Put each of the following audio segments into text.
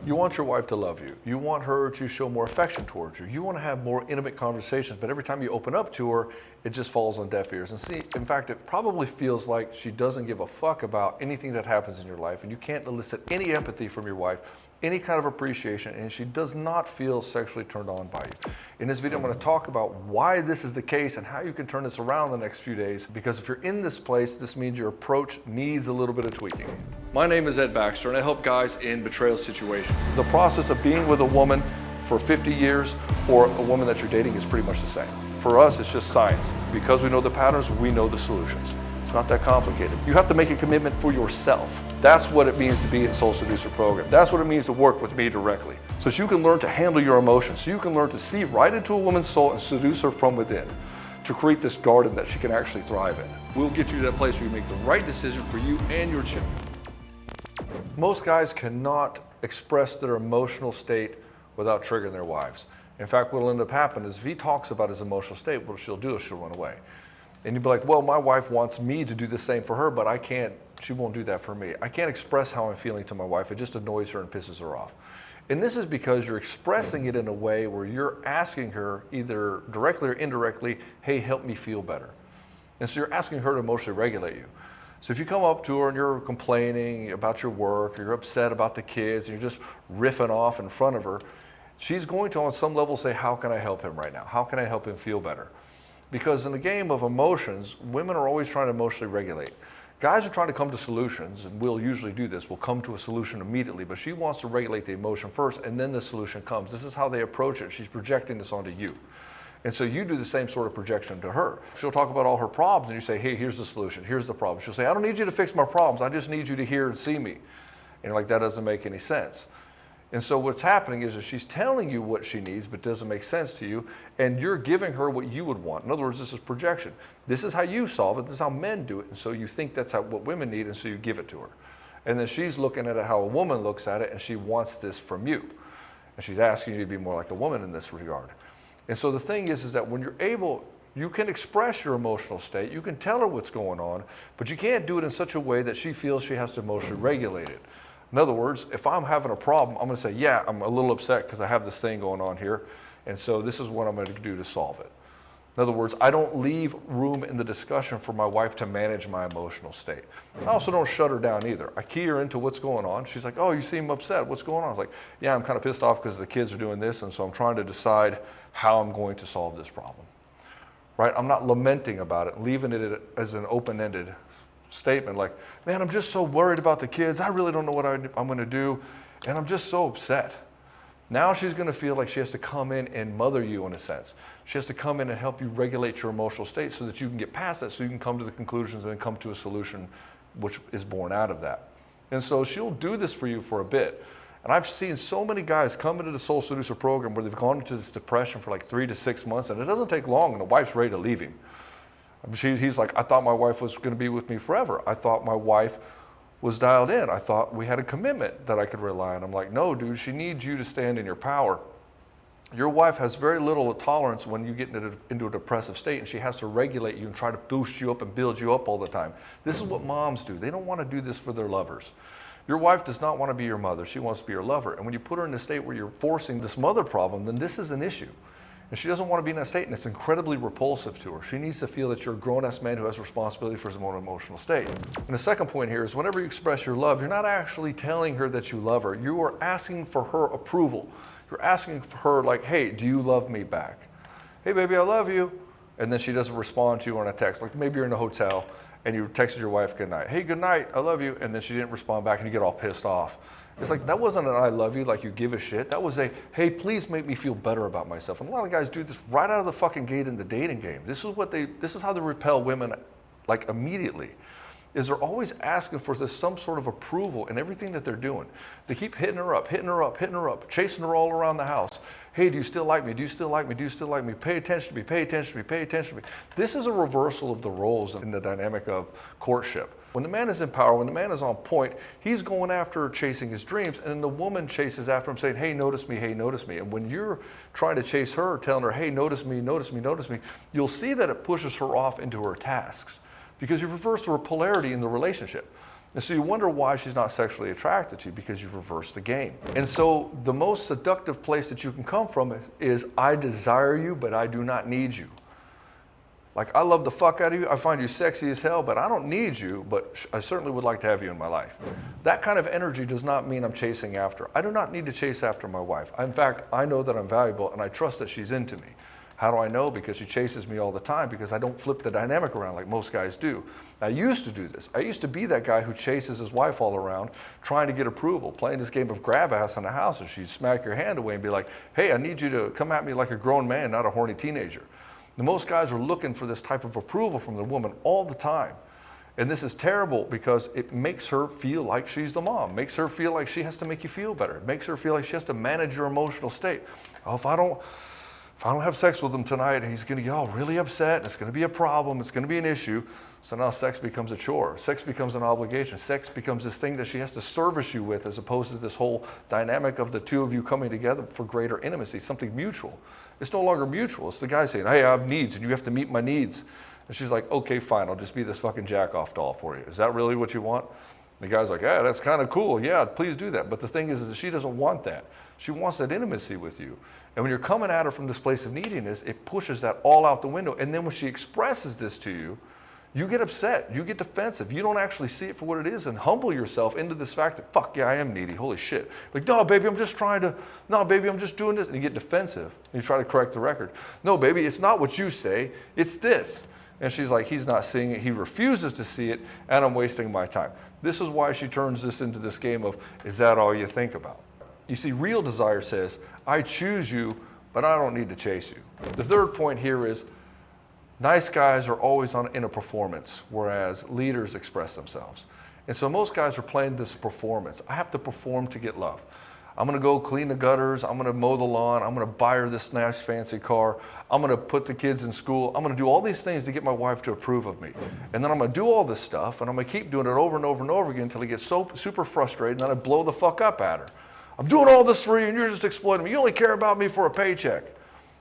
You want your wife to love you. You want her to show more affection towards you. You want to have more intimate conversations, but every time you open up to her, it just falls on deaf ears. And see, in fact, it probably feels like she doesn't give a fuck about anything that happens in your life, and you can't elicit any empathy from your wife, any kind of appreciation, and she does not feel sexually turned on by you. In this video, I'm going to talk about why this is the case and how you can turn this around the next few days, because if you're in this place, this means your approach needs a little bit of tweaking. My name is Baxter, and I help guys in betrayal situations. The process of being with a woman for 50 years or a woman that you're dating is pretty much the same. For us, it's just science. Because we know the patterns, we know the solutions. It's not that complicated. You have to make a commitment for yourself. That's what it means to be in Soul Seducer program. That's what it means to work with me directly. So you can learn to handle your emotions. So you can learn to see right into a woman's soul and seduce her from within, to create this garden that she can actually thrive in. We'll get you to that place where you make the right decision for you and your chick. Most guys cannot express their emotional state without triggering their wives. In fact, what will end up happening is if he talks about his emotional state, what she'll do is she'll run away. And you'd be like, well, my wife wants me to do the same for her, but I can't, she won't do that for me. I can't express how I'm feeling to my wife. It just annoys her and pisses her off. And this is because you're expressing it in a way where you're asking her either directly or indirectly, hey, help me feel better. And so you're asking her to emotionally regulate you. So if you come up to her and you're complaining about your work, or you're upset about the kids, and you're just riffing off in front of her, she's going to on some level say, how can I help him right now? How can I help him feel better? Because in the game of emotions, women are always trying to emotionally regulate. Guys are trying to come to solutions, and we'll usually do this. We'll come to a solution immediately, but she wants to regulate the emotion first, and then the solution comes. This is how they approach it. She's projecting this onto you. And so you do the same sort of projection to her. She'll talk about all her problems, and you say, hey, here's the solution, here's the problem. She'll say, I don't need you to fix my problems, I just need you to hear and see me. And you're like, that doesn't make any sense. And so what's happening is that she's telling you what she needs, but doesn't make sense to you, and you're giving her what you would want. In other words, this is projection. This is how you solve it, this is how men do it, and so you think that's what women need, and so you give it to her. And then she's looking at it how a woman looks at it, and she wants this from you. And she's asking you to be more like a woman in this regard. And so the thing is that when you're able, you can express your emotional state, you can tell her what's going on, but you can't do it in such a way that she feels she has to emotionally regulate it. In other words, if I'm having a problem, I'm going to say, yeah, I'm a little upset because I have this thing going on here, and so this is what I'm going to do to solve it. In other words, I don't leave room in the discussion for my wife to manage my emotional state. I also don't shut her down either. I key her into what's going on. She's like, oh, you seem upset. What's going on? I was like, yeah, I'm kind of pissed off because the kids are doing this, and so I'm trying to decide how I'm going to solve this problem. Right? I'm not lamenting about it, leaving it as an open-ended statement like, man, I'm just so worried about the kids. I really don't know what I'm going to do, and I'm just so upset. Now she's going to feel like she has to come in and mother you in a sense. She has to come in and help you regulate your emotional state so that you can get past that, so you can come to the conclusions and come to a solution which is born out of that. And so she'll do this for you for a bit. And I've seen so many guys come into the Soul Seducer program where they've gone into this depression for like 3 to 6 months, and it doesn't take long, and the wife's ready to leave him. He's like, I thought my wife was going to be with me forever. I thought my wife was dialed in. I thought we had a commitment that I could rely on. I'm like, no, dude, she needs you to stand in your power. Your wife has very little tolerance when you get into a depressive state, and she has to regulate you and try to boost you up and build you up all the time. This is what moms do. They don't want to do this for their lovers. Your wife does not want to be your mother. She wants to be your lover. And when you put her in a state where you're forcing this mother problem, then this is an issue. And she doesn't want to be in that state, and it's incredibly repulsive to her. She needs to feel that you're a grown-ass man who has responsibility for his own emotional state. And the second point here is whenever you express your love, you're not actually telling her that you love her. You are asking for her approval. You're asking for her like, hey, do you love me back? Hey, baby, I love you. And then she doesn't respond to you on a text. Like maybe you're in a hotel, and you texted your wife good night. Hey, good night, I love you. And then she didn't respond back, and you get all pissed off. It's like, that wasn't an I love you, like you give a shit. That was a, hey, please make me feel better about myself. And a lot of guys do this right out of the fucking gate in the dating game. This is how they repel women like immediately. Is they're always asking for this some sort of approval in everything that they're doing. They keep hitting her up, chasing her all around the house. Hey, do you still like me? Do you still like me? Do you still like me? Pay attention to me, pay attention to me, pay attention to me. This is a reversal of the roles in the dynamic of courtship. When the man is in power, when the man is on point, he's going after chasing his dreams, and then the woman chases after him saying, hey, notice me, hey, notice me. And when you're trying to chase her, telling her, hey, notice me, notice me, notice me, you'll see that it pushes her off into her tasks because you've reversed her polarity in the relationship. And so you wonder why she's not sexually attracted to you, because you've reversed the game. And so the most seductive place that you can come from is I desire you, but I do not need you. Like, I love the fuck out of you. I find you sexy as hell, but I don't need you, but I certainly would like to have you in my life. That kind of energy does not mean I'm chasing after. I do not need to chase after my wife. In fact, I know that I'm valuable and I trust that she's into me. How do I know? Because she chases me all the time, because I don't flip the dynamic around like most guys do. I used to do this. I used to be that guy who chases his wife all around, trying to get approval, playing this game of grab ass in the house, and she'd smack your hand away and be like, hey, I need you to come at me like a grown man, not a horny teenager. And most guys are looking for this type of approval from the woman all the time. And this is terrible, because it makes her feel like she's the mom, makes her feel like she has to make you feel better. It makes her feel like she has to manage your emotional state. Oh, if I don't have sex with him tonight, he's going to get all really upset, and it's going to be a problem, it's going to be an issue. So now sex becomes a chore. Sex becomes an obligation. Sex becomes this thing that she has to service you with, as opposed to this whole dynamic of the two of you coming together for greater intimacy, something mutual. It's no longer mutual. It's the guy saying, hey, I have needs, and you have to meet my needs. And she's like, okay, fine, I'll just be this fucking jack-off doll for you. Is that really what you want? And the guy's like, yeah, that's kind of cool. Yeah, please do that. But the thing is that she doesn't want that. She wants that intimacy with you. And when you're coming at her from this place of neediness, it pushes that all out the window. And then when she expresses this to you, you get upset, you get defensive, you don't actually see it for what it is, and humble yourself into this fact that, fuck yeah, I am needy, holy shit. Like, no baby, I'm just doing this, and you get defensive, and you try to correct the record. No baby, it's not what you say, it's this. And she's like, he's not seeing it, he refuses to see it, and I'm wasting my time. This is why she turns this into this game of, is that all you think about? You see, real desire says, I choose you, but I don't need to chase you. The third point here is, nice guys are always in a performance, whereas leaders express themselves. And so most guys are playing this performance. I have to perform to get love. I'm gonna go clean the gutters, I'm gonna mow the lawn, I'm gonna buy her this nice fancy car, I'm gonna put the kids in school, I'm gonna do all these things to get my wife to approve of me. And then I'm gonna do all this stuff, and I'm gonna keep doing it over and over and over again until I get so super frustrated, and then I blow the fuck up at her. I'm doing all this for you, and you're just exploiting me. You only care about me for a paycheck.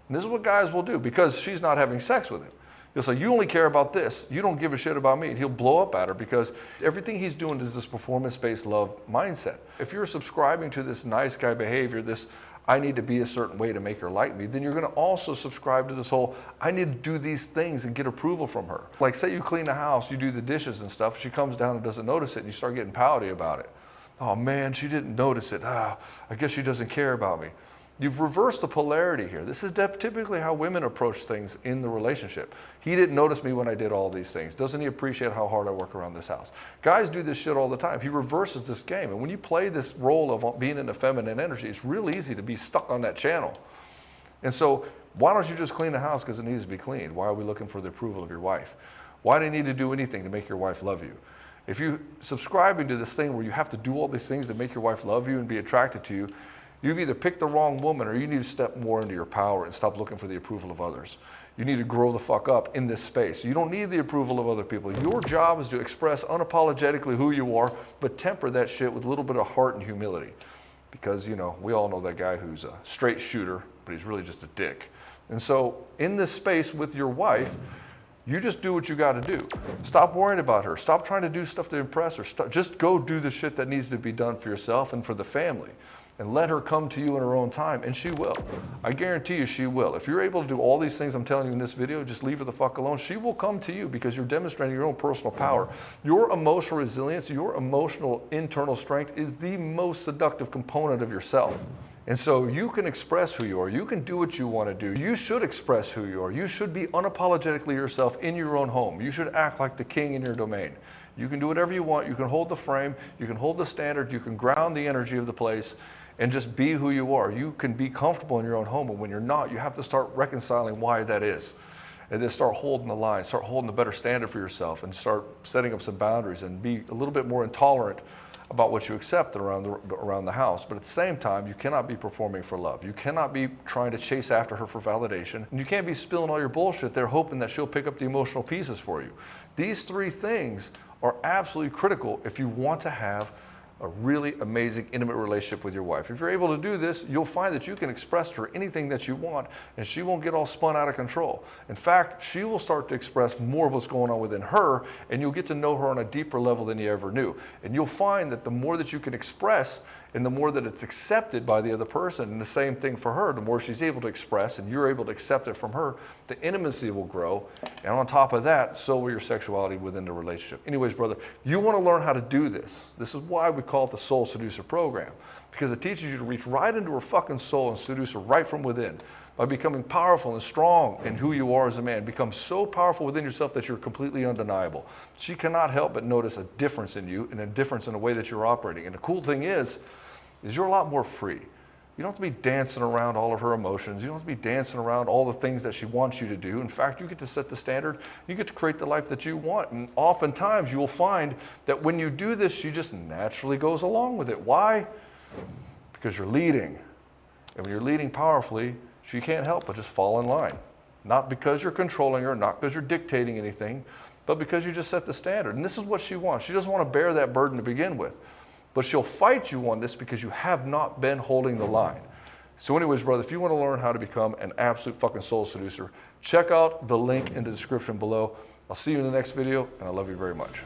And this is what guys will do, because she's not having sex with him. He'll say, you only care about this. You don't give a shit about me. And he'll blow up at her, because everything he's doing is this performance-based love mindset. If you're subscribing to this nice guy behavior, this I need to be a certain way to make her like me, then you're going to also subscribe to this whole I need to do these things and get approval from her. Like, say you clean the house, you do the dishes and stuff, she comes down and doesn't notice it, and you start getting pouty about it. Oh man, she didn't notice it. I guess she doesn't care about me. You've reversed the polarity here. This is typically how women approach things in the relationship. He didn't notice me when I did all these things. Doesn't he appreciate how hard I work around this house? Guys do this shit all the time. He reverses this game. And when you play this role of being in the feminine energy, it's real easy to be stuck on that channel. And so why don't you just clean the house because it needs to be cleaned? Why are we looking for the approval of your wife? Why do you need to do anything to make your wife love you? If you're subscribing to this thing where you have to do all these things to make your wife love you and be attracted to you, you've either picked the wrong woman, or you need to step more into your power and stop looking for the approval of others. You need to grow the fuck up in this space. You don't need the approval of other people. Your job is to express unapologetically who you are, but temper that shit with a little bit of heart and humility. Because, you know, we all know that guy who's a straight shooter, but he's really just a dick. And so in this space with your wife, you just do what you got to do. Stop worrying about her. Stop trying to do stuff to impress her. Just go do the shit that needs to be done for yourself and for the family. And let her come to you in her own time, and she will. I guarantee you she will. If you're able to do all these things I'm telling you in this video, just leave her the fuck alone. She will come to you because you're demonstrating your own personal power. Your emotional resilience, your emotional internal strength is the most seductive component of yourself. And so you can express who you are. You can do what you want to do. You should express who you are. You should be unapologetically yourself in your own home. You should act like the king in your domain. You can do whatever you want. You can hold the frame. You can hold the standard. You can ground the energy of the place and just be who you are. You can be comfortable in your own home, and when you're not, you have to start reconciling why that is. And then start holding the line, start holding a better standard for yourself, and start setting up some boundaries and be a little bit more intolerant about what you accept around the house. But at the same time, you cannot be performing for love. You cannot be trying to chase after her for validation. And you can't be spilling all your bullshit there hoping that she'll pick up the emotional pieces for you. These three things are absolutely critical if you want to have a really amazing, intimate relationship with your wife. If you're able to do this, you'll find that you can express to her anything that you want, and she won't get all spun out of control. In fact, she will start to express more of what's going on within her, and you'll get to know her on a deeper level than you ever knew. And you'll find that the more that you can express, and the more that it's accepted by the other person, and the same thing for her, the more she's able to express and you're able to accept it from her, the intimacy will grow. And on top of that, so will your sexuality within the relationship. Anyways, brother, you want to learn how to do this. This is why we call it the Soul Seducer program, because it teaches you to reach right into her fucking soul and seduce her right from within by becoming powerful and strong in who you are as a man. Become so powerful within yourself that you're completely undeniable. She cannot help but notice a difference in you and a difference in the way that you're operating. And the cool thing is you're a lot more free. You don't have to be dancing around all of her emotions. You don't have to be dancing around all the things that she wants you to do. In fact, you get to set the standard. You get to create the life that you want. And oftentimes you will find that when you do this, she just naturally goes along with it. Why? Because you're leading. And when you're leading powerfully, she can't help but just fall in line. Not because you're controlling her, not because you're dictating anything, but because you just set the standard. And this is what she wants. She doesn't want to bear that burden to begin with. But she'll fight you on this because you have not been holding the line. So anyways, brother, if you want to learn how to become an absolute fucking soul seducer, check out the link in the description below. I'll see you in the next video, and I love you very much.